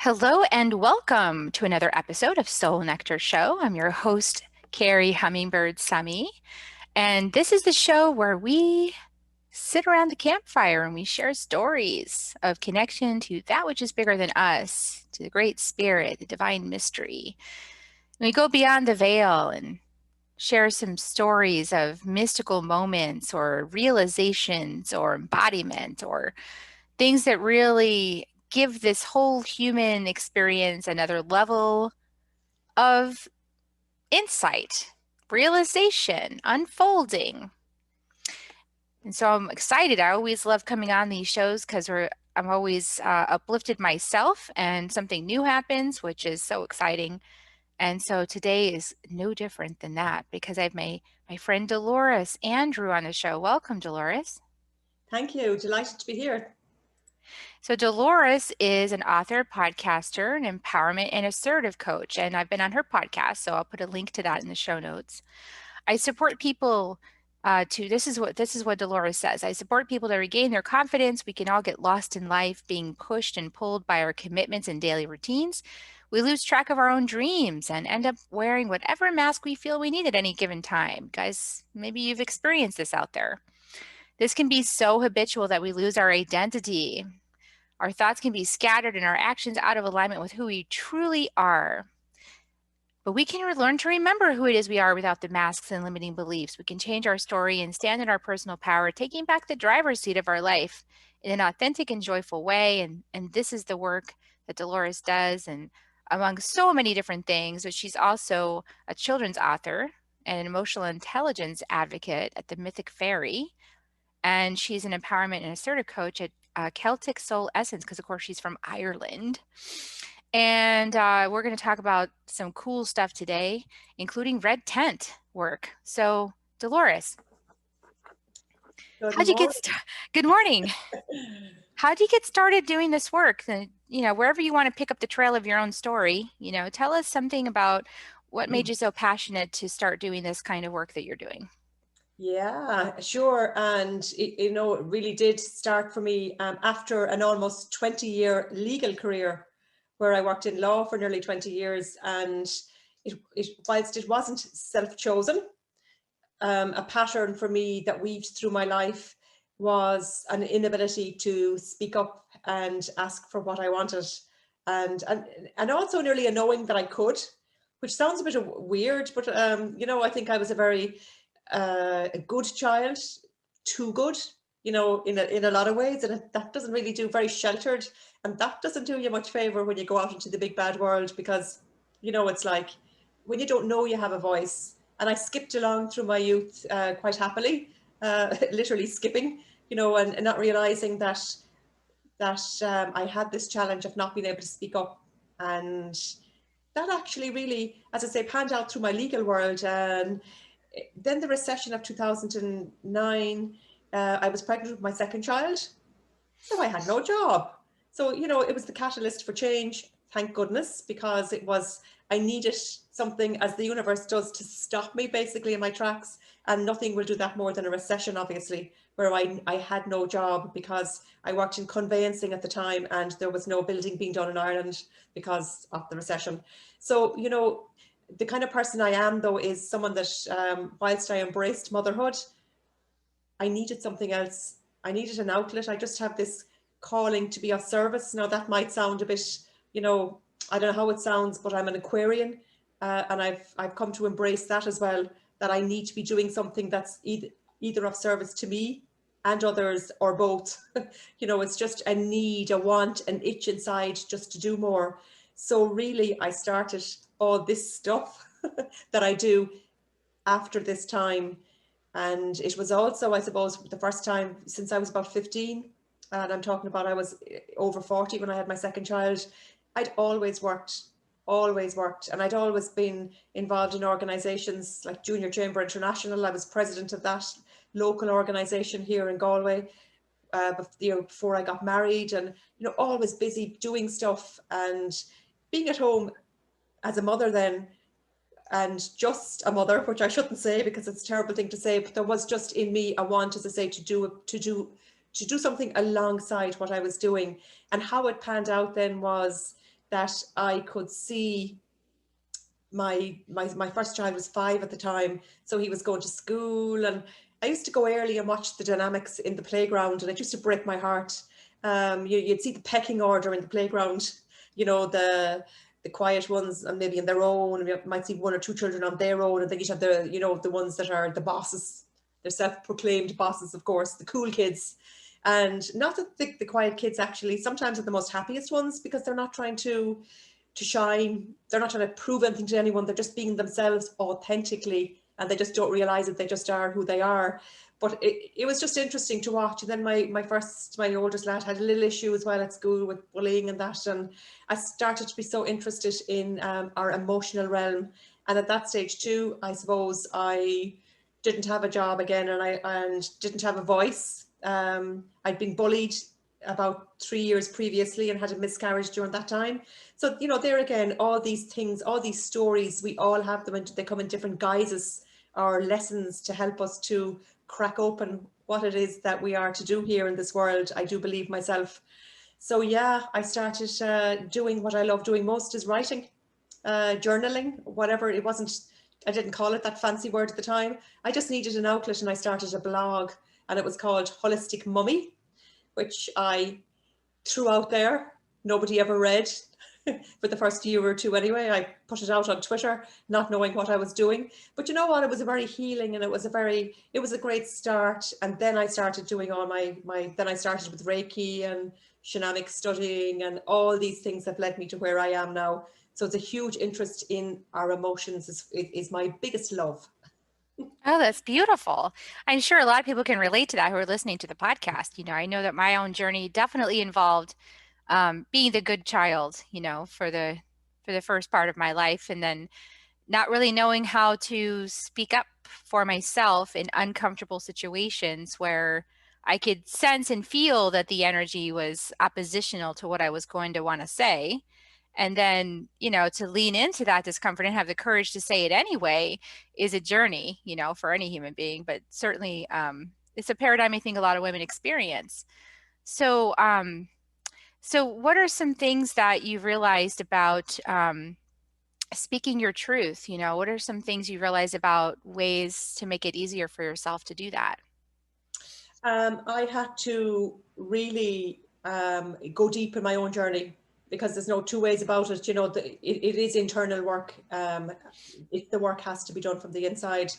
Hello and welcome to another episode of Soul Nectar Show. I'm your host, Carrie Hummingbird Sami, and this is the show where we sit around the campfire and we share stories of connection to that which is bigger than us, to the Great Spirit, the divine mystery. And we go beyond the veil and share some stories of mystical moments or realizations or embodiment or things that really give this whole human experience another level of insight, realization, unfolding. And so I'm excited. I always love coming on these shows because I'm always uplifted myself and something new happens, which is so exciting. And so today is no different than that because I have my friend Dolores Andrew on the show. Welcome, Dolores. Thank you. Delighted to be here. So Dolores is an author, podcaster, an empowerment and assertive coach, and I've been on her podcast, so I'll put a link to that in the show notes. I support people this is what Dolores says. I support people to regain their confidence. We can all get lost in life, being pushed and pulled by our commitments and daily routines. We lose track of our own dreams and end up wearing whatever mask we feel we need at any given time. Guys, maybe you've experienced this out there. This can be so habitual that we lose our identity. Our thoughts can be scattered and our actions out of alignment with who we truly are. But we can learn to remember who it is we are without the masks and limiting beliefs. We can change our story and stand in our personal power, taking back the driver's seat of our life in an authentic and joyful way. And this is the work that Dolores does, and among so many different things. But she's also a children's author and an emotional intelligence advocate at the Mythic Fairy. And she's an empowerment and assertive coach at Celtic Soul Essence, because of course she's from Ireland. And we're going to talk about some cool stuff today, including red tent work. So Dolores, Good morning. Good morning. How'd you get started doing this work? Wherever you want to pick up the trail of your own story, tell us something about what made you so passionate to start doing this kind of work that you're doing. Yeah, sure. And it really did start for me after an almost 20-year legal career where I worked in law for nearly 20 years. And whilst it wasn't self-chosen, a pattern for me that weaved through my life was an inability to speak up and ask for what I wanted. And also nearly a knowing that I could, which sounds a bit weird, but I think I was a very a good child, too good, in a lot of ways, and that doesn't really do, very sheltered, and that doesn't do you much favor when you go out into the big bad world, because it's like when you don't know you have a voice. And I skipped along through my youth quite happily, literally skipping, and not realizing that I had this challenge of not being able to speak up. And that actually really, as I say, panned out through my legal world. And then the recession of 2009, I was pregnant with my second child. So I had no job. So, it was the catalyst for change, thank goodness, because I needed something, as the universe does, to stop me basically in my tracks. And nothing will do that more than a recession, obviously, where I had no job, because I worked in conveyancing at the time and there was no building being done in Ireland because of the recession. So, the kind of person I am, though, is someone that, whilst I embraced motherhood, I needed something else. I needed an outlet. I just have this calling to be of service. Now, that might sound a bit, I don't know how it sounds, but I'm an Aquarian, and I've come to embrace that as well, that I need to be doing something that's either of service to me and others, or both. It's just a need, a want, an itch inside just to do more. So really, I started all this stuff that I do after this time. And it was also, I suppose, the first time since I was about 15, and I'm talking about I was over 40 when I had my second child. I'd always worked, and I'd always been involved in organisations like Junior Chamber International. I was president of that local organisation here in Galway before I got married, and always busy doing stuff and being at home as a mother then. And just a mother, which I shouldn't say because it's a terrible thing to say, but there was just in me a want, as I say, to do something alongside what I was doing. And how it panned out then was that I could see my first child was 5 at the time, so he was going to school, and I used to go early and watch the dynamics in the playground, and it used to break my heart. You'd see the pecking order in the playground, you know, the quiet ones and maybe in their own, and you might see 1 or 2 children on their own, and then you'd have the, you know, the ones that are the bosses, they're self-proclaimed bosses, of course, the cool kids. And not that the quiet kids actually sometimes are the most happiest ones, because they're not trying to shine. They're not trying to prove anything to anyone. They're just being themselves authentically, and they just don't realize that they just are who they are. But it was just interesting to watch. And then my oldest lad had a little issue as well at school with bullying and that. And I started to be so interested in our emotional realm. And at that stage too, I suppose I didn't have a job again, and didn't have a voice. I'd been bullied about 3 years previously and had a miscarriage during that time. So, you know, there again, all these things, all these stories, we all have them, and they come in different guises or lessons to help us to crack open what it is that we are to do here in this world, I do believe myself. So yeah, I started doing what I love doing most, is writing, journaling, whatever. It wasn't, I didn't call it that fancy word at the time. I just needed an outlet, and I started a blog, and it was called Holistic Mummy, which I threw out there. Nobody ever read for the first year or two anyway. I put it out on Twitter, not knowing what I was doing. But you know what? It was a very healing, and it was a great start. And then I started doing all then I started with Reiki and shamanic studying, and all these things have led me to where I am now. So it's a huge interest in our emotions is my biggest love. Oh, that's beautiful. I'm sure a lot of people can relate to that who are listening to the podcast. You know, I know that my own journey definitely involved being the good child, you know, for the first part of my life, and then not really knowing how to speak up for myself in uncomfortable situations where I could sense and feel that the energy was oppositional to what I was going to want to say. And then, you know, to lean into that discomfort and have the courage to say it anyway is a journey, you know, for any human being, but certainly it's a paradigm I think a lot of women experience. So, so what are some things that you've realized about speaking your truth? You know, what are some things you realize about ways to make it easier for yourself to do that? I had to really go deep in my own journey, because there's no two ways about it. You know, it is internal work. The work has to be done from the inside.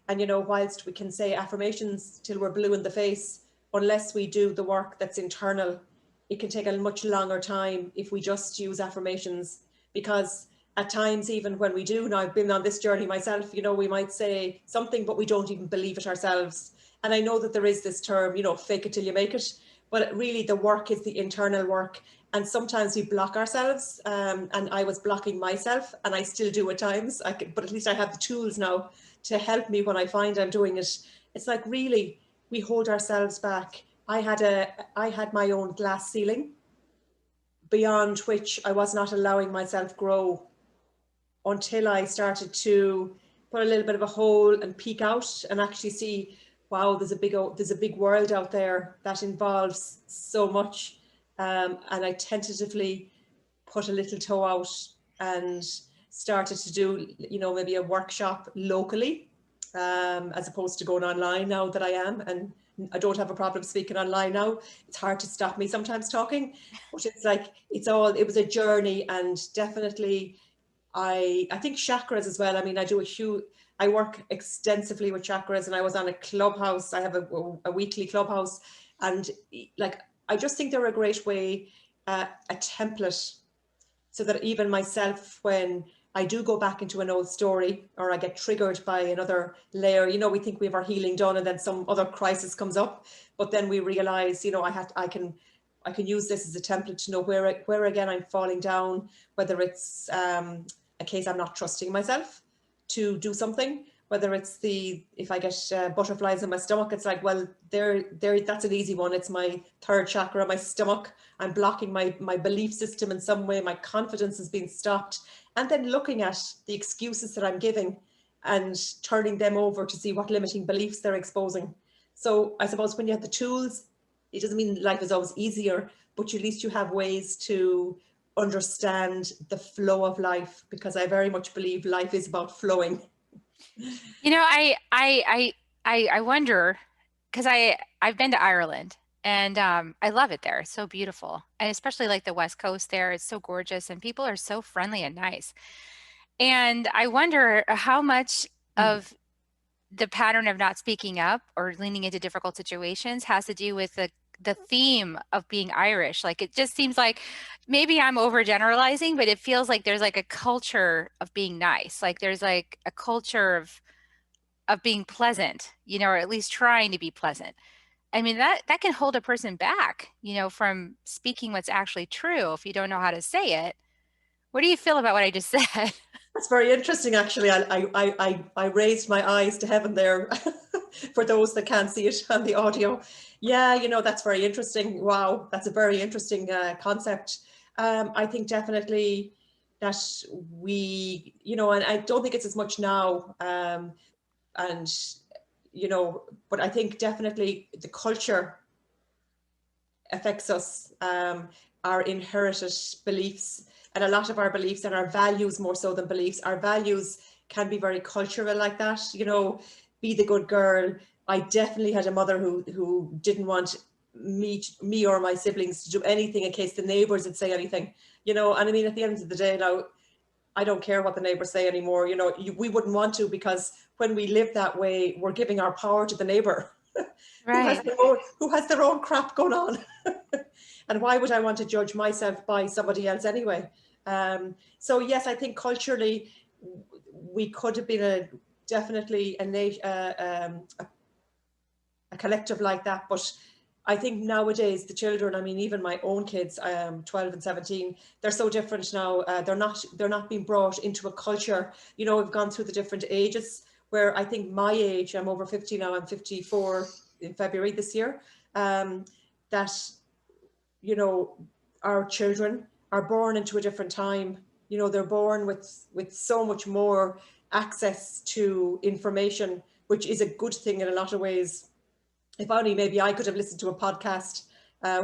And, you know, whilst we can say affirmations till we're blue in the face, unless we do the work that's internal, it can take a much longer time if we just use affirmations. Because at times, even when we do, now I've been on this journey myself, you know, we might say something, but we don't even believe it ourselves. And I know that there is this term, you know, fake it till you make it, but really the work is the internal work. And sometimes we block ourselves, and I was blocking myself, and I still do at times. But at least I have the tools now to help me when I find I'm doing it. It's like, really, we hold ourselves back. I had my own glass ceiling beyond which I was not allowing myself grow, until I started to put a little bit of a hole and peek out and actually see, wow, there's a big world out there that involves so much. And I tentatively put a little toe out and started to do, you know, maybe a workshop locally, as opposed to going online now that I am. And I don't have a problem speaking online now. It's hard to stop me sometimes talking, but it's like, it was a journey. And definitely I think chakras as well. I mean, I work extensively with chakras, and I was on a clubhouse. I have a weekly clubhouse, and like, I just think they're a great way, a template, so that even myself, when I do go back into an old story, or I get triggered by another layer, you know, we think we have our healing done, and then some other crisis comes up, but then we realize, you know, I can use this as a template to know where again I'm falling down, whether it's a case I'm not trusting myself to do something, whether it's if I get butterflies in my stomach, it's like, well, that's an easy one. It's my third chakra, my stomach. I'm blocking my belief system in some way. My confidence is being stopped. And then looking at the excuses that I'm giving and turning them over to see what limiting beliefs they're exposing. So I suppose when you have the tools, it doesn't mean life is always easier, but at least you have ways to understand the flow of life, because I very much believe life is about flowing. You know, I wonder, because I've been to Ireland, and I love it there. It's so beautiful, and especially like the West Coast there. It's so gorgeous, and people are so friendly and nice. And I wonder how much of the pattern of not speaking up or leaning into difficult situations has to do with the theme of being Irish. Like it just seems like maybe I'm overgeneralizing, but it feels like there's like a culture of being nice. Like there's like a culture of being pleasant, you know, or at least trying to be pleasant. I mean, that can hold a person back, you know, from speaking what's actually true if you don't know how to say it. What do you feel about what I just said? That's very interesting, actually. I raised my eyes to heaven there for those that can't see it on the audio. Yeah, you know, that's very interesting. Wow, that's a very interesting concept. I think definitely that we, you know, and I don't think it's as much now. And, you know, but I think definitely the culture affects us, our inherited beliefs, and a lot of our beliefs and our values, more so than beliefs. Our values can be very cultural like that, you know, be the good girl. I definitely had a mother who didn't want me or my siblings to do anything in case the neighbours would say anything, you know. And I mean, at the end of the day now, I don't care what the neighbours say anymore, you know. We wouldn't want to, because when we live that way, we're giving our power to the neighbour Right. who has their own crap going on. And why would I want to judge myself by somebody else anyway? So yes, I think culturally we could have been definitely a collective like that. But I think nowadays the children, I mean, even my own kids, 12 and 17, they're so different now. They're not being brought into a culture. You know, we've gone through the different ages, where I think my age, I'm over 50 now, I'm 54 in February this year, that, you know, our children are born into a different time. You know, they're born with so much more access to information, which is a good thing in a lot of ways. If only maybe I could have listened to a podcast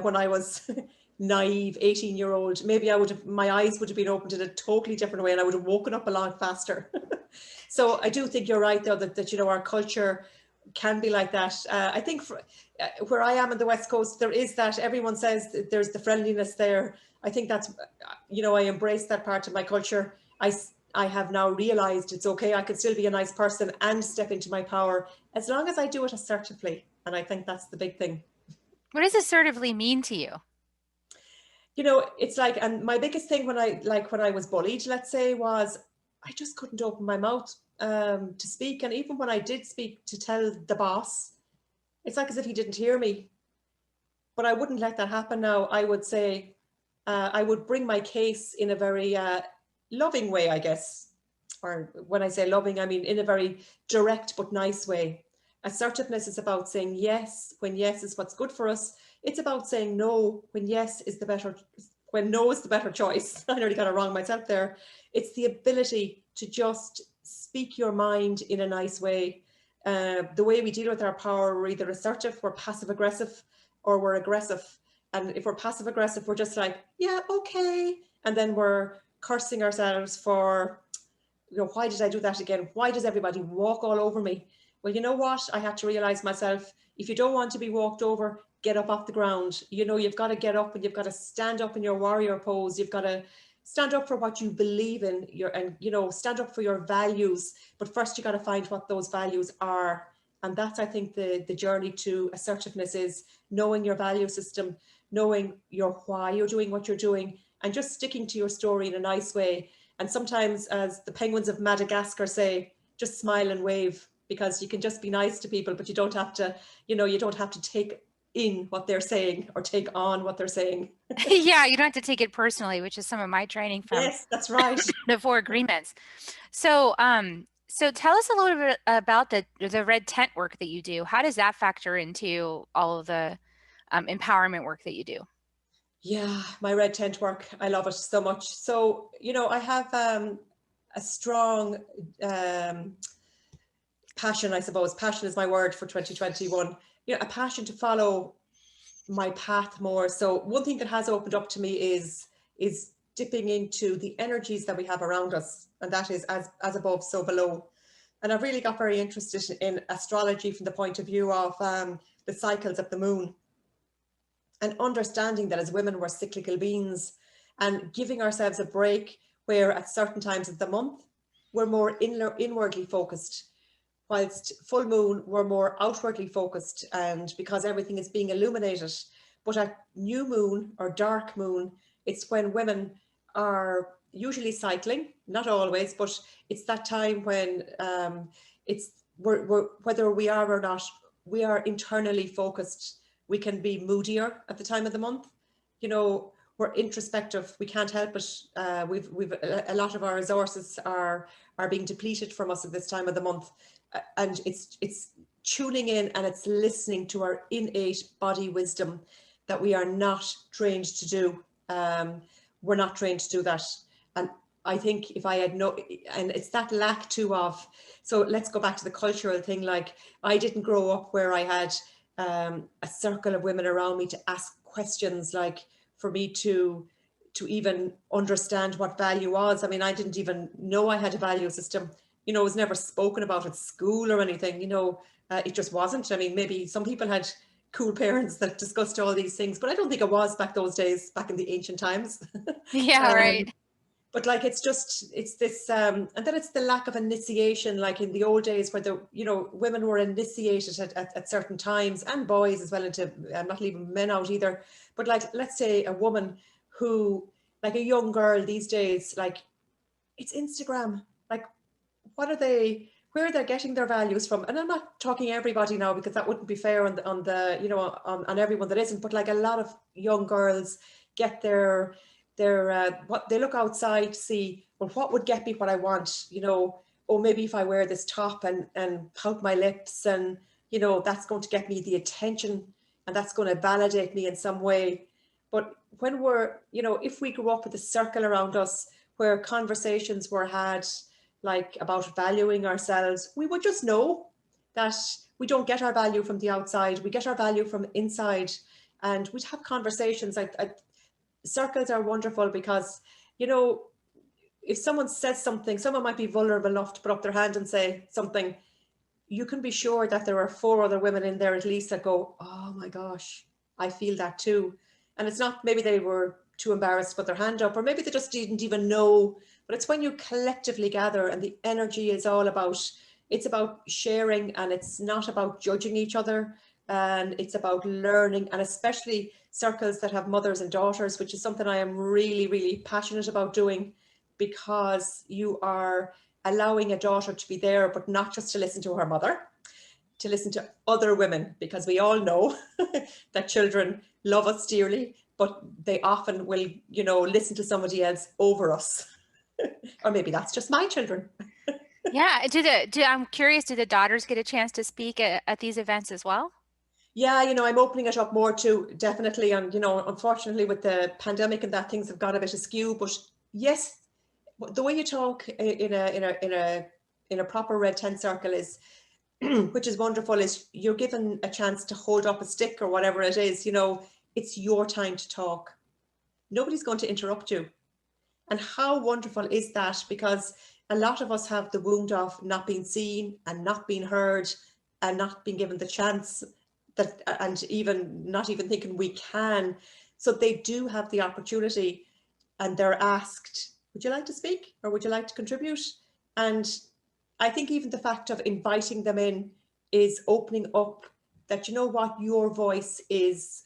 when I was naive 18-year-old, maybe my eyes would have been opened in a totally different way, and I would have woken up a lot faster. So I do think you're right, though, that you know, our culture can be like that. I think where I am in the West Coast, there is that. Everyone says that there's the friendliness there. I think that's, you know, I embrace that part of my culture. I have now realized it's okay. I could still be a nice person and step into my power, as long as I do it assertively. And I think that's the big thing. What does assertively mean to you? You know, it's like, and my biggest thing when I was bullied, let's say, was I just couldn't open my mouth to speak. And even when I did speak to tell the boss, it's like as if he didn't hear me. But I wouldn't let that happen now. I would say, I would bring my case in a very loving way, I guess. Or when I say loving, I mean in a very direct but nice way. Assertiveness is about saying yes when yes is what's good for us. It's about saying no when when no is the better choice. I nearly got it wrong myself there. It's the ability to just speak your mind in a nice way. The way we deal with our power, we're either assertive, we're passive aggressive, or we're aggressive. And if we're passive aggressive, we're just like, yeah, okay. And then we're cursing ourselves for, you know, why did I do that again? Why does everybody walk all over me? Well, you know what? I had to realize myself, if you don't want to be walked over, get up off the ground. You know, you've got to get up and you've got to stand up in your warrior pose. You've got to stand up for what you believe in, and, you know, stand up for your values. But first you got to find what those values are. And that's, I think, the journey to assertiveness is knowing your value system, knowing your why you're doing what you're doing, and just sticking to your story in a nice way. And sometimes, as the penguins of Madagascar say, just smile and wave, because you can just be nice to people, but you don't have to, you know, you don't have to take in what they're saying or take on what they're saying. Yeah, you don't have to take it personally, which is some of my training from Yes, that's right. the four agreements. So, so tell us a little bit about the red tent work that you do. How does that factor into all of the empowerment work that you do? Yeah, my red tent work, I love it so much. So, you know, I have a strong passion, I suppose. Passion is my word for 2021. You know, a passion to follow my path more. So one thing that has opened up to me is dipping into the energies that we have around us, and that is as above, so below. And I've really got very interested in astrology from the point of view of the cycles of the moon, and understanding that as women we're cyclical beings, and giving ourselves a break where at certain times of the month we're more inwardly focused, whilst full moon we're more outwardly focused, and because everything is being illuminated. But at new moon or dark moon, it's when women are usually cycling, not always, but it's that time when we're whether we are or not, we are internally focused. We can be moodier at the time of the month. You know, we're introspective. We can't help it. We've a lot of our resources are being depleted from us at this time of the month, and it's tuning in and it's listening to our innate body wisdom that we are not trained to do. We're not trained to do that. And I think if I had and it's that lack too of, so let's go back to the cultural thing. Like, I didn't grow up where I had a circle of women around me to ask questions, like for me to even understand what value was. I mean, I didn't even know I had a value system. You know, it was never spoken about at school or anything. You know, it just wasn't. I mean, maybe some people had cool parents that discussed all these things, but I don't think it was back those days, back in the ancient times. Yeah, right. But like, it's this, and then it's the lack of initiation, like in the old days where women were initiated at certain times, and boys as well, into, I'm not leaving men out either, but like, let's say a woman who, like a young girl these days, like, it's Instagram. Like, where are they getting their values from? And I'm not talking everybody now, because that wouldn't be fair on everyone that isn't, but like a lot of young girls get their what they look outside to see, well, what would get me what I want, oh, maybe if I wear this top and pout my lips, and that's going to get me the attention, and that's going to validate me in some way. But when we're, if we grew up with a circle around us where conversations were had, like, about valuing ourselves, we would just know that we don't get our value from the outside, we get our value from inside. And we'd have conversations. Circles are wonderful because, if someone says something, someone might be vulnerable enough to put up their hand and say something, you can be sure that there are 4 other women in there at least that go, oh my gosh, I feel that too. And it's not, maybe they were too embarrassed to put their hand up, or maybe they just didn't even know. But it's when you collectively gather, and the energy is all about, it's about sharing, and it's not about judging each other, and it's about learning. And especially circles that have mothers and daughters, which is something I am really, really passionate about doing, because you are allowing a daughter to be there, but not just to listen to her mother, to listen to other women, because we all know that children love us dearly, but they often will, listen to somebody else over us. Or maybe that's just my children. Yeah. I'm curious, do the daughters get a chance to speak at these events as well? Yeah, I'm opening it up more too, definitely. And, unfortunately with the pandemic and that, things have got a bit askew, but yes, the way you talk in a proper red tent circle is, which is wonderful, is you're given a chance to hold up a stick or whatever it is. It's your time to talk. Nobody's going to interrupt you. And how wonderful is that? Because a lot of us have the wound of not being seen and not being heard and not being given the chance, and even not even thinking we can. So they do have the opportunity, and they're asked, would you like to speak, or would you like to contribute? And I think even the fact of inviting them in is opening up that, your voice is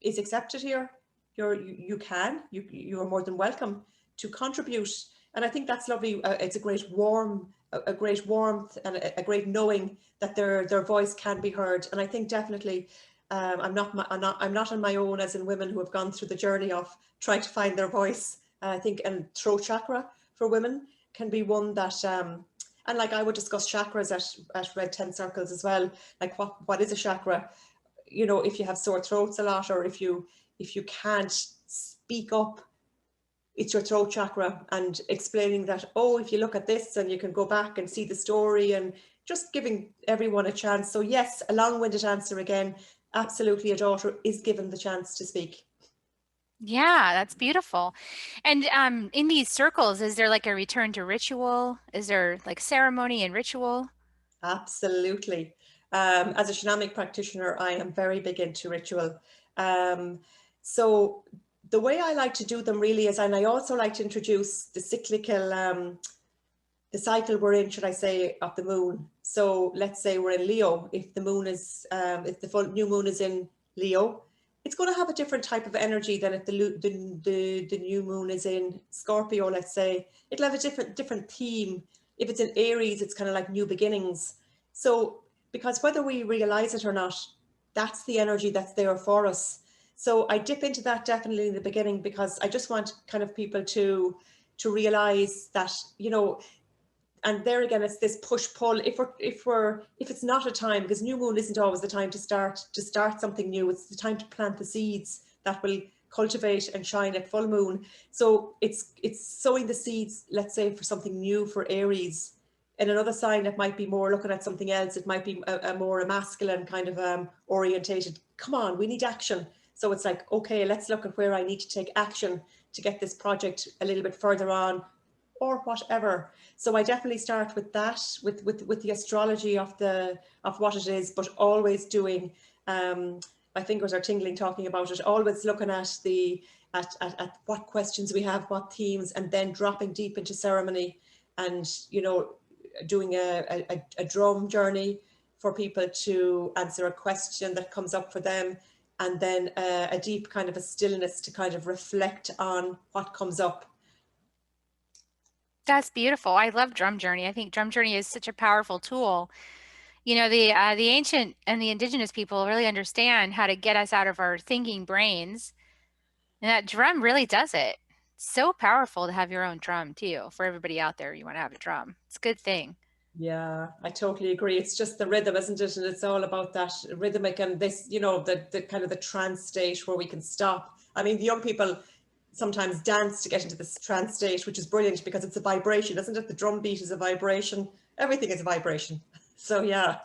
accepted here. You're more than welcome to contribute. And I think that's lovely. It's a great warmth and a great knowing that their voice can be heard. And I think definitely, I'm not on my own, as in women who have gone through the journey of trying to find their voice. I think, and throat chakra for women can be one that, and like, I would discuss chakras at red tent circles as well. Like, what is a chakra? If you have sore throats a lot, or if you can't speak up, it's your throat chakra, and explaining that, oh, if you look at this, and you can go back and see the story, and just giving everyone a chance. So yes, a long-winded answer again, absolutely, a daughter is given the chance to speak. Yeah, that's beautiful. And in these circles, is there like a return to ritual? Is there like ceremony and ritual? Absolutely. As a shamanic practitioner, I am very big into ritual. Um, so the way I like to do them really is, and I also like to introduce the cyclical, the cycle we're in, should I say, of the moon. So let's say we're in Leo. If the moon is, if the full new moon is in Leo, it's going to have a different type of energy than if the new moon is in Scorpio. Let's say it'll have a different theme. If it's in Aries, it's kind of like new beginnings. So because whether we realize it or not, that's the energy that's there for us. So I dip into that definitely in the beginning, because I just want kind of people to realize that, you know, and there again, it's this push pull. If it's not a time, because new moon isn't always the time to start something new. It's the time to plant the seeds that will cultivate and shine at full moon. So it's sowing the seeds, let's say, for something new for Aries. In another sign, it might be more looking at something else. It might be a more masculine kind of orientated. Come on, we need action. So it's like, okay, let's look at where I need to take action to get this project a little bit further on, or whatever. So I definitely start with that, with the astrology of what it is, but always doing, my fingers are tingling talking about it, always looking at at what questions we have, what themes, and then dropping deep into ceremony, and, you know, doing a drum journey for people to answer a question that comes up for them, and then a deep kind of a stillness to kind of reflect on what comes up. That's beautiful. I love Drum Journey. I think Drum Journey is such a powerful tool. You know, the ancient and the indigenous people really understand how to get us out of our thinking brains, and that drum really does it. It's so powerful to have your own drum too. For everybody out there, you want to have a drum. It's a good thing. Yeah, I totally agree. It's just the rhythm, isn't it? And it's all about that rhythmic and this, you know, the kind of the trance state where we can stop. I mean, the young people sometimes dance to get into this trance state, which is brilliant because it's a vibration, isn't it? The drum beat is a vibration. Everything is a vibration. So yeah.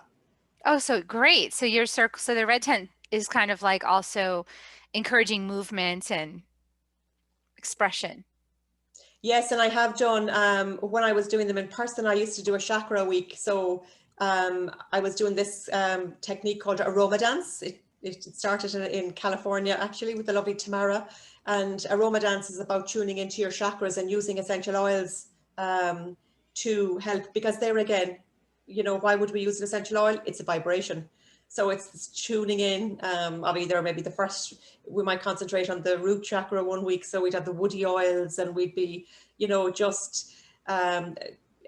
Oh, so great. So your circle, so the red tent is kind of like also encouraging movement and expression. Yes, and I have done, when I was doing them in person, I used to do a chakra week. So I was doing this technique called Aroma Dance. It started in California, actually, with the lovely Tamara. And Aroma Dance is about tuning into your chakras and using essential oils to help. Because there again, you know, why would we use an essential oil? It's a vibration. So it's this tuning in of either maybe the first, we might concentrate on the root chakra one week. So we'd have the woody oils, and we'd be, you know, just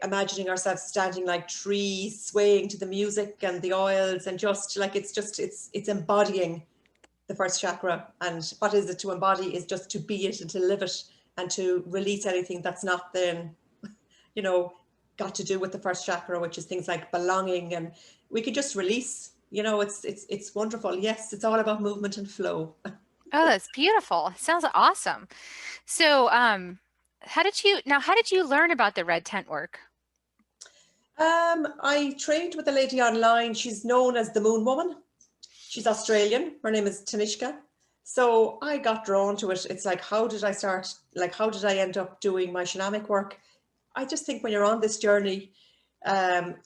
imagining ourselves standing like trees, swaying to the music and the oils, and just like it's embodying the first chakra. And what is it to embody is just to be it and to live it, and to release anything that's not then, you know, got to do with the first chakra, which is things like belonging. And we can just release, you know, it's wonderful. Yes, it's all about movement and flow. Oh, that's beautiful. Sounds awesome. So, how did you learn about the red tent work? I trained with a lady online. She's known as the Moon Woman. She's Australian. Her name is Tanishka. So I got drawn to it. It's like, how did I start? Like, how did I end up doing my shamanic work? I just think when you're on this journey,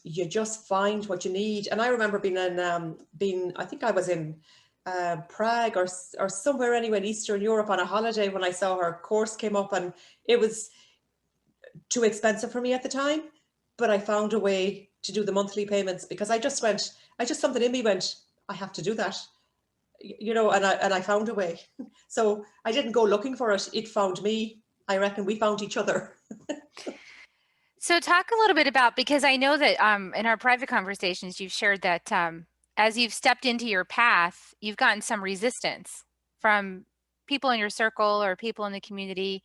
you just find what you need. And I remember I think I was in Prague or somewhere anyway in Eastern Europe on a holiday when I saw her course came up, and it was too expensive for me at the time. But I found a way to do the monthly payments, because something in me went, I have to do that, you know, and I found a way. So I didn't go looking for it. It found me. I reckon we found each other. So talk a little bit about, because I know that in our private conversations, you've shared that as you've stepped into your path, you've gotten some resistance from people in your circle or people in the community.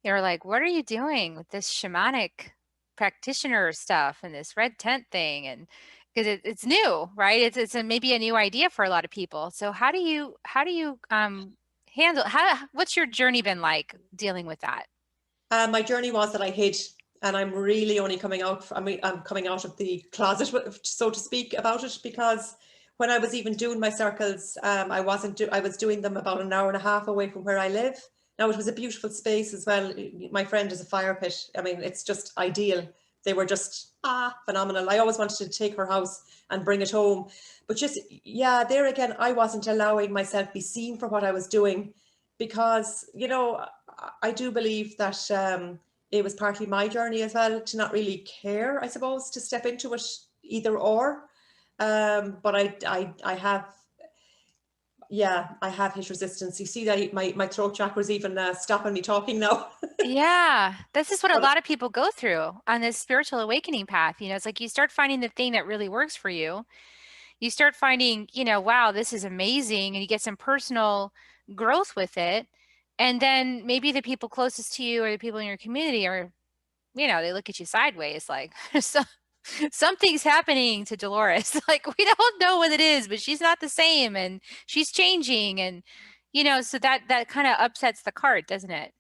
They're like, what are you doing with this shamanic practitioner stuff and this red tent thing? And because it's new, right? It's maybe a new idea for a lot of people. So how do you handle, what's your journey been like dealing with that? My journey was that I hid, and I'm really only coming out. I mean, I'm coming out of the closet, so to speak, about it, because when I was even doing my circles, I was doing them about an hour and a half away from where I live. Now, it was a beautiful space as well. My friend is a fire pit. I mean, it's just ideal. They were just phenomenal. I always wanted to take her house and bring it home. But just, yeah, there again, I wasn't allowing myself be seen for what I was doing, because, you know, I do believe that it was partly my journey as well to not really care, I suppose, to step into it either or. But I have, yeah, I have hit resistance. You see that my throat chakra is even stopping me talking now. Yeah, this is what a But lot of people go through on this spiritual awakening path. You know, it's like you start finding the thing that really works for you. You start finding, you know, wow, this is amazing, and you get some personal growth with it. And then maybe the people closest to you or the people in your community are, you know, they look at you sideways like, so something's happening to Dolores. Like, we don't know what it is, but she's not the same and she's changing. And, you know, so that kind of upsets the cart, doesn't it?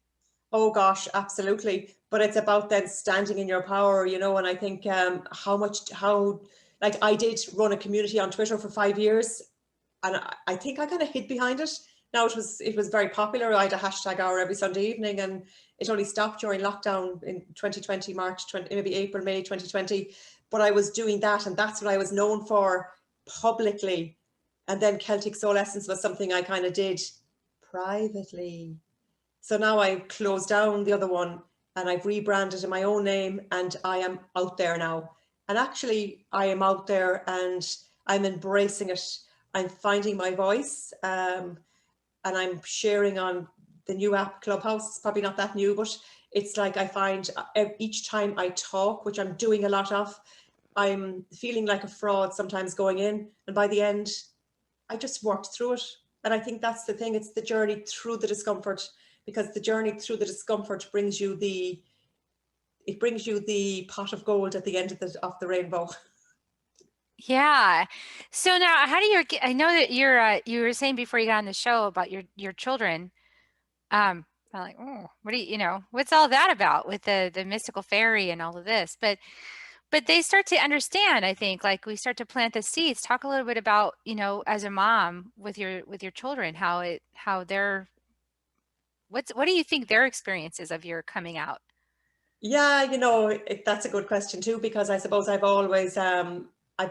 oh gosh, absolutely. But it's about then standing in your power, you know. And I think how like I did run a community on Twitter for 5 years, and I think I kind of hid behind it. Now it was very popular. I had a hashtag hour every Sunday evening, and it only stopped during lockdown in 2020, March 20, maybe April, May 2020. But I was doing that, and that's what I was known for publicly. And then Celtic Soul Essence was something I kind of did privately. So now I've closed down the other one, and I've rebranded in my own name, and I am out there now. And actually, I am out there and I'm embracing it. I'm finding my voice, and I'm sharing on the new app Clubhouse. It's probably not that new, but it's like I find each time I talk, which I'm doing a lot of, I'm feeling like a fraud sometimes going in. And by the end, I just worked through it. And I think that's the thing. It's the journey through the discomfort, because the journey through the discomfort brings you the pot of gold at the end of the rainbow. Yeah. So now, how do I know that you were saying before you got on the show about your children. I'm like, oh, what do you know, what's all that about with the mystical fairy and all of this? But they start to understand, I think, like we start to plant the seeds. Talk a little bit about, you know, as a mom with your children, how they're what do you think their experiences of your coming out? Yeah, you know, that's a good question too, because I suppose I've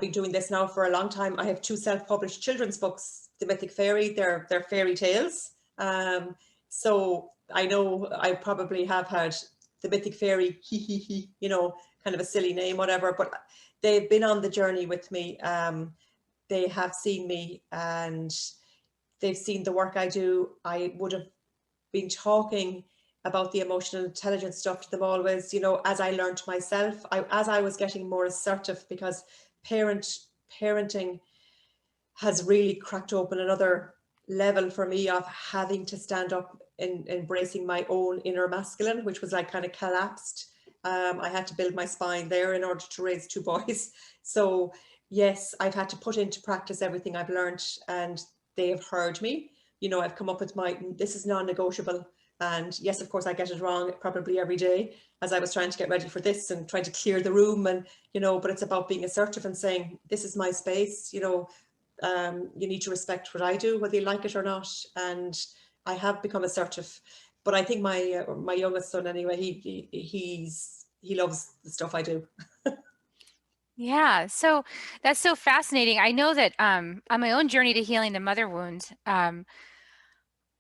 been doing this now for a long time. I have two self-published children's books, The Mythic Fairy. They're fairy tales. So I know I probably have had The Mythic Fairy, you know, kind of a silly name, whatever, but they've been on the journey with me. They have seen me, and they've seen the work I do. I would have been talking about the emotional intelligence stuff to them always, you know, as I learned myself, as I was getting more assertive, because parenting has really cracked open another level for me of having to stand up and embracing my own inner masculine, which was like kind of collapsed. I had to build my spine there in order to raise two boys. So yes, I've had to put into practice everything I've learned, and they have heard me. You know, I've come up with this is non-negotiable. And yes, of course, I get it wrong probably every day as I was trying to get ready for this and trying to clear the room. And, you know, but it's about being assertive and saying, this is my space, you know, you need to respect what I do, whether you like it or not. And I have become assertive. But I think my youngest son, anyway, he loves the stuff I do. Yeah, so that's so fascinating. I know that on my own journey to healing the mother wound,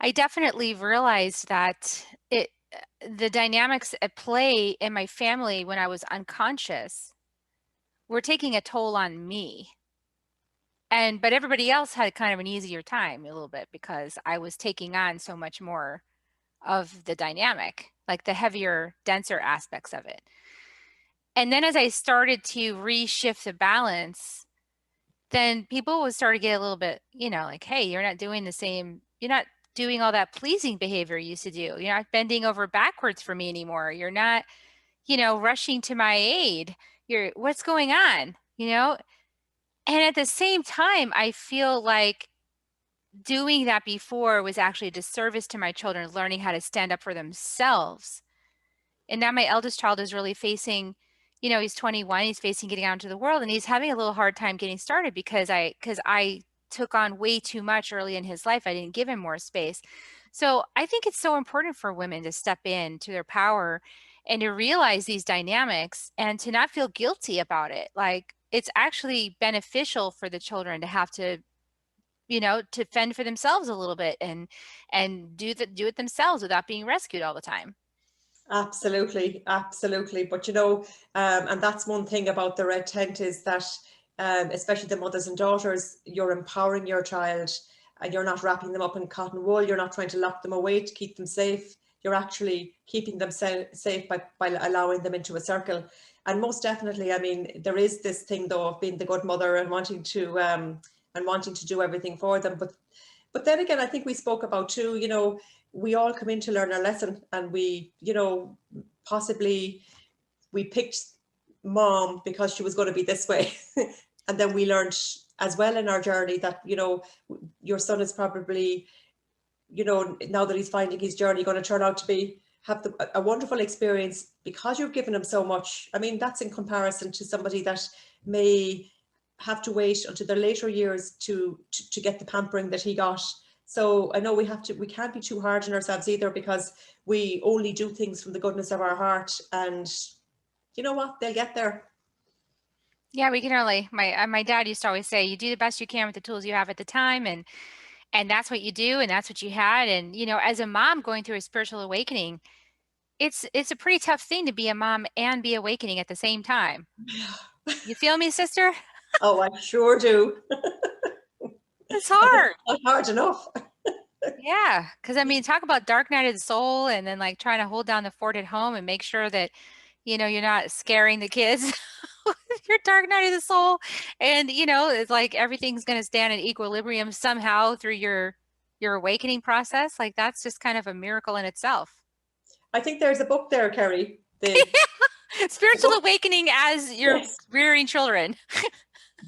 I definitely realized that the dynamics at play in my family when I was unconscious were taking a toll on me. But everybody else had kind of an easier time a little bit because I was taking on so much more of the dynamic, like the heavier, denser aspects of it. And then as I started to reshift the balance, then people would start to get a little bit, you know, like, hey, you're not doing the same, you're not doing all that pleasing behavior you used to do. You're not bending over backwards for me anymore. You're not, you know, rushing to my aid. What's going on, you know? And at the same time, I feel like doing that before was actually a disservice to my children, learning how to stand up for themselves. And now my eldest child is really facing, you know, he's 21, he's facing getting out into the world, and he's having a little hard time getting started because I took on way too much early in his life. I didn't give him more space. So I think it's so important for women to step in to their power and to realize these dynamics and to not feel guilty about it. Like it's actually beneficial for the children to have to, you know, to fend for themselves a little bit and do it themselves without being rescued all the time. Absolutely, absolutely. But and that's one thing about the red tent is that, especially the mothers and daughters, you're empowering your child, and you're not wrapping them up in cotton wool. You're not trying to lock them away to keep them safe. You're actually keeping them safe by allowing them into a circle. And most definitely, I mean, there is this thing though of being the good mother and wanting to do everything for them. But then again, I think we spoke about too, we all come in to learn our lesson, and we, possibly we picked mom because she was going to be this way. And then we learned as well in our journey that, your son is probably, now that he's finding his journey, going to turn out to have a wonderful experience because you've given him so much. I mean, that's in comparison to somebody that may have to wait until their later years to get the pampering that he got. So I know we can't be too hard on ourselves either, because we only do things from the goodness of our heart, and you know what, they'll get there. Yeah, we can only, my dad used to always say, you do the best you can with the tools you have at the time, and that's what you do, and that's what you had. And you know, as a mom going through a spiritual awakening, it's a pretty tough thing to be a mom and be awakening at the same time. You feel me, sister? Oh, I sure do. It's And it's hard. not hard enough. Yeah, because I mean, talk about dark night of the soul, and then like trying to hold down the fort at home and make sure that, you know, you're not scaring the kids with your dark night of the soul. And you know, it's like everything's going to stand in equilibrium somehow through your awakening process. Like that's just kind of a miracle in itself. I think there's a book there, Kerry. The Spiritual book, awakening as you're yes. rearing children.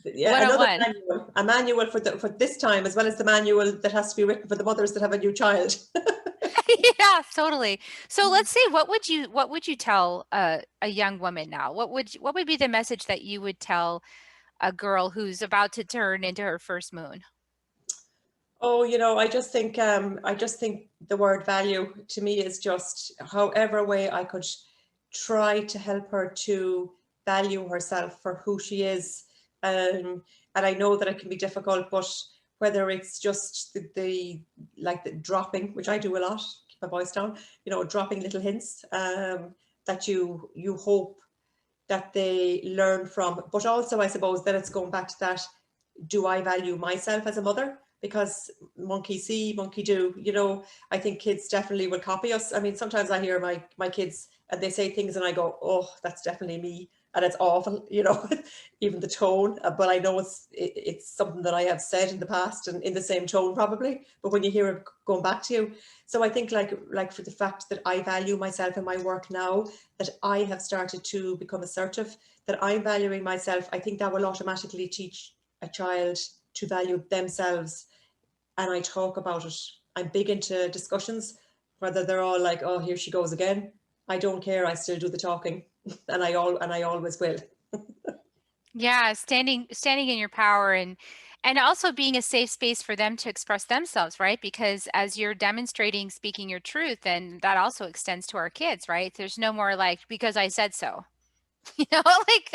Yeah, another 101. manual, a manual for this time, as well as the manual that has to be written for the mothers that have a new child. Yeah, totally. So let's see, what would you tell a young woman now? What would be the message that you would tell a girl who's about to turn into her first moon? Oh, I just think the word value to me is just however way I could try to help her to value herself for who she is. And I know that it can be difficult, but whether it's just the dropping, which I do a lot, keep my voice down, dropping little hints, that you hope that they learn from. But also, I suppose, then it's going back to that, do I value myself as a mother? Because monkey see, monkey do. I think kids definitely will copy us. I mean, sometimes I hear my kids and they say things and I go, oh, that's definitely me. And it's awful, even the tone. But I know it's something that I have said in the past and in the same tone probably. But when you hear it going back to you, so I think like for the fact that I value myself in my work now, that I have started to become assertive, that I'm valuing myself, I think that will automatically teach a child to value themselves. And I talk about it. I'm big into discussions, whether they're all like, oh, here she goes again. I don't care. I still do the talking, and I always will. Yeah, standing in your power and also being a safe space for them to express themselves, right? Because as you're demonstrating speaking your truth, then that also extends to our kids, right? There's no more like because I said so. You know, like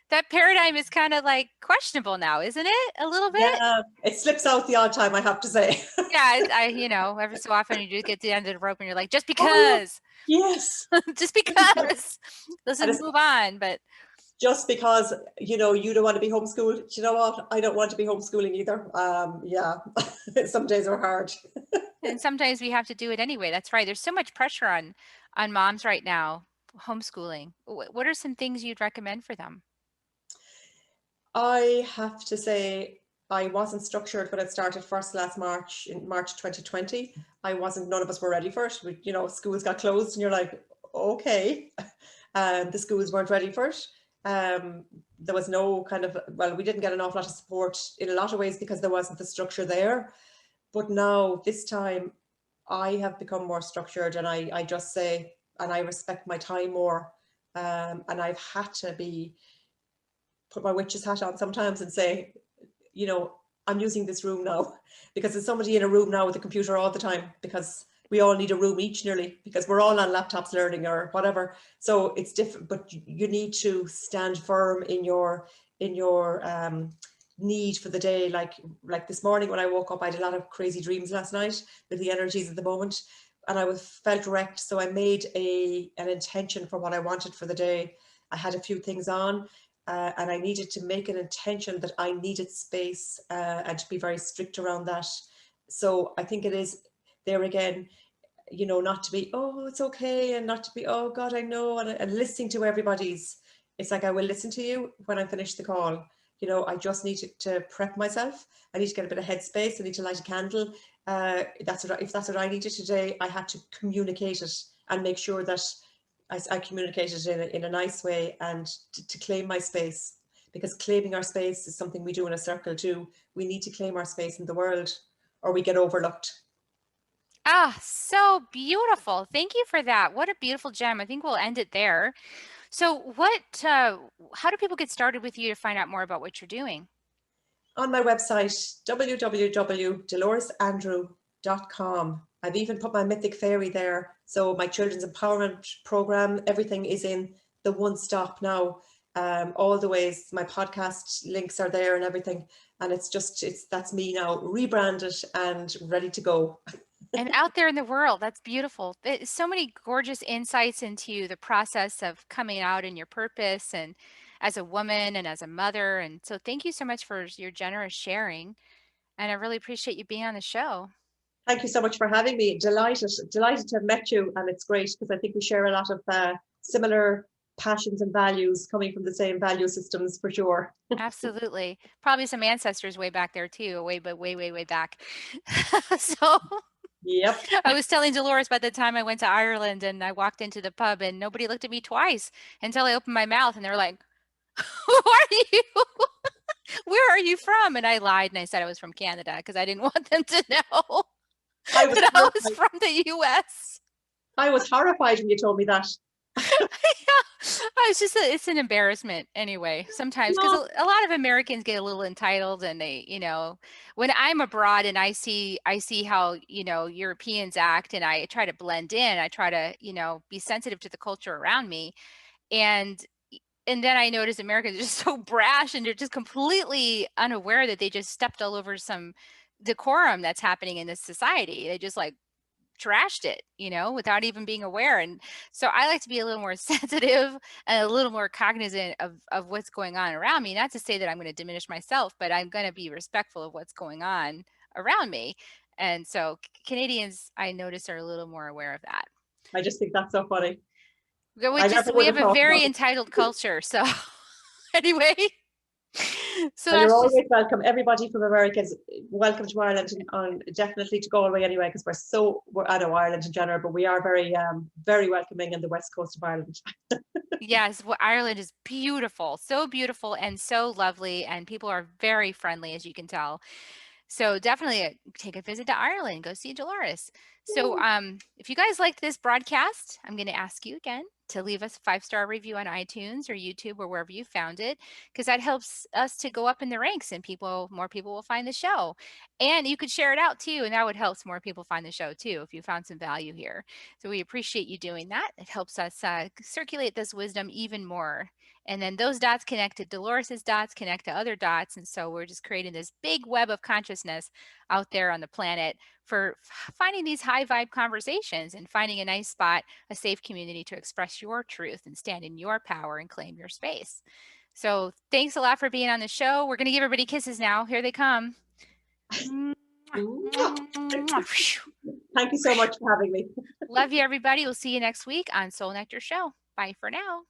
that paradigm is kind of like questionable now, isn't it? A little bit? Yeah, it slips out the odd time, I have to say. Yeah, you know, every so often you just get to the end of the rope and you're like, just Oh because, yes, just just because. because, let's And just it's move on. But just because you don't want to be homeschooled. You know what? I don't want to be homeschooling either. Yeah, some days are hard. and sometimes we have to do it anyway. That's right. There's so much pressure on moms right now, homeschooling. What are some things you'd recommend for them? I have to say, I wasn't structured when it started first last March, in March 2020. None of us were ready for it. Schools got closed and you're like, okay. The schools weren't ready for it. There was no well, we didn't get an awful lot of support in a lot of ways because there wasn't the structure there. But now, this time, I have become more structured, and I just say, and I respect my time more. And I've had to put my witch's hat on sometimes and say, I'm using this room now because there's somebody in a room now with a computer all the time, because we all need a room each nearly, because we're all on laptops learning or whatever. So it's different, but you need to stand firm in your need for the day. Like this morning when I woke up, I had a lot of crazy dreams last night with the energies at the moment, and I felt wrecked. So I made an intention for what I wanted for the day. I had a few things on, and I needed to make an intention that I needed space, and to be very strict around that. So I think it is there again, not to be, oh, it's okay, and not to be, oh God, I know, and listening to everybody's. It's like, I will listen to you when I finish the call. I just need to prep myself. I need to get a bit of headspace. I need to light a candle. If that's what I needed today, I had to communicate it and make sure that I communicated in a nice way, and to claim my space, because claiming our space is something we do in a circle too. We need to claim our space in the world, or we get overlooked. Ah, so beautiful. Thank you for that. What a beautiful gem. I think we'll end it there. So how do people get started with you to find out more about what you're doing? On my website, www.doloresandrew.com. I've even put my mythic fairy there. So my children's empowerment program, everything is in the one stop now. All the ways, my podcast links are there and everything. And that's me now, rebranded and ready to go. And out there in the world, that's beautiful. So many gorgeous insights into the process of coming out in your purpose and as a woman and as a mother. And so thank you so much for your generous sharing. And I really appreciate you being on the show. Thank you so much for having me. Delighted to have met you. And it's great because I think we share a lot of similar passions and values, coming from the same value systems for sure. Absolutely. Probably some ancestors way back there too, way, but way, way, way back. So Yep. I was telling Dolores by the time I went to Ireland and I walked into the pub and nobody looked at me twice until I opened my mouth and they were like, who are you? Where are you from? And I lied and I said I was from Canada because I didn't want them to know I was that I was horrified. from the US. I was horrified when you told me that. Yeah, it's an embarrassment anyway, sometimes because No, a lot of Americans get a little entitled and they, when I'm abroad and I see how, Europeans act and I try to blend in, I try to, be sensitive to the culture around me. And and then I notice Americans are just so brash and they're just completely unaware that they just stepped all over some decorum that's happening in this society. They just like trashed it, without even being aware. And so I like to be a little more sensitive and a little more cognizant of what's going on around me. Not to say that I'm going to diminish myself, but I'm going to be respectful of what's going on around me. And so Canadians, I notice, are a little more aware of that. I just think that's so funny. I Which is never we would have have a thought about very it. entitled culture. So anyway, so Well, you're that's just always welcome. Everybody from America is welcome to Ireland, and definitely to Galway anyway, because I know Ireland in general, but we are very, very welcoming in the west coast of Ireland. yes, well, Ireland is beautiful and so lovely, and people are very friendly, as you can tell. So definitely take a visit to Ireland, go see Dolores. So if you guys liked this broadcast, I'm going to ask you again to leave us a 5-star review on iTunes or YouTube or wherever you found it, because that helps us to go up in the ranks and more people will find the show. And you could share it out too, and that would help more people find the show too if you found some value here. So we appreciate you doing that. It helps us circulate this wisdom even more. And then those dots connect to Dolores's dots, connect to other dots. And so we're just creating this big web of consciousness out there on the planet for finding these high vibe conversations and finding a nice spot, a safe community to express your truth and stand in your power and claim your space. So thanks a lot for being on the show. We're going to give everybody kisses now. Here they come. Thank you so much for having me. Love you, everybody. We'll see you next week on Soul Nectar Show. Bye for now.